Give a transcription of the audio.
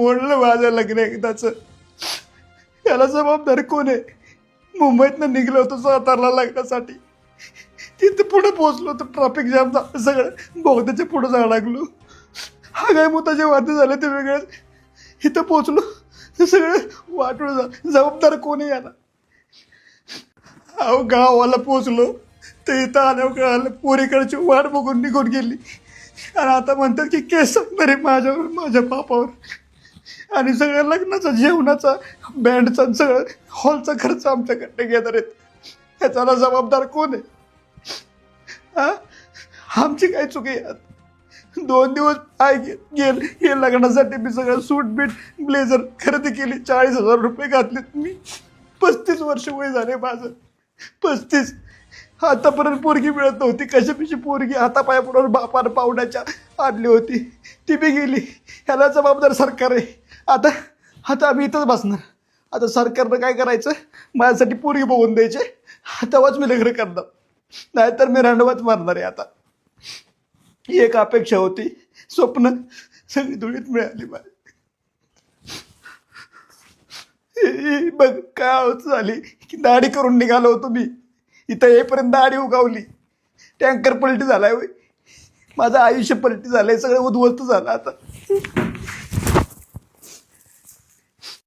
मोडलं माझं लग्न एकदाच. याला जबाबदार कोण आहे? मुंबईतनं निघलो होतो सातारला लग्नासाठी. तिथं पुढे पोहोचलो तर ट्रॅफिक जाम झालं, सगळं बोगद्याच्या पुढे जायला लागलो. हा काय मुताचे वादे झाले ते वेगळेच. इथं पोहोचलो ते सगळं वाटलं झालं. जबाबदार कोण आहे याला? अहो गावाला पोचलो तर इथं आल्यावर कळालं पोरीकडची वाट बघून निघून गेली. आणि आता म्हणतात की केस सांगणार आहे माझ्यावर, माझ्या बापावर. आणि सगळ्या लग्नाचा जेवणाचा बँडचा सगळं हॉलचा खर्च आमच्याकडे घेणार आहेत. ह्याच्याला जबाबदार कोण आहे? हा, आमची काय चुकी आहे? 2 दिवस गेल हे लग्नासाठी मी सगळं सूट बीट ब्लेझर खरेदी केली. 40,000 रुपये घातलेत मी. 35 वर्ष वय झाले माझं. 35. आतापर्यंत पोरगी मिळत नव्हती. कशापेक्षा पोरगी हातापाया पुढे बापानं पावण्याच्या आणली होती, ती बी गेली. ह्याला जबाबदार सरकार आहे. आता आता आम्ही इथंच बसणार. आता सरकारनं काय करायचं, माझ्यासाठी पोरगी बघून द्यायचे, तेव्हाच मी लग्न करणार, नाहीतर मी रांडवाच मारणार आहे. आता एक अपेक्षा होती, स्वप्न सगळी धुळीत मिळाली मला. बघ काय झाली की दाढी करून निघालो होतो मी. इथं येईपर्यंत दाढी उगावली. टँकर पलटी झालाय. माझं आयुष्य पलटी झालंय. सगळं उद्ध्वस्त झालं आता.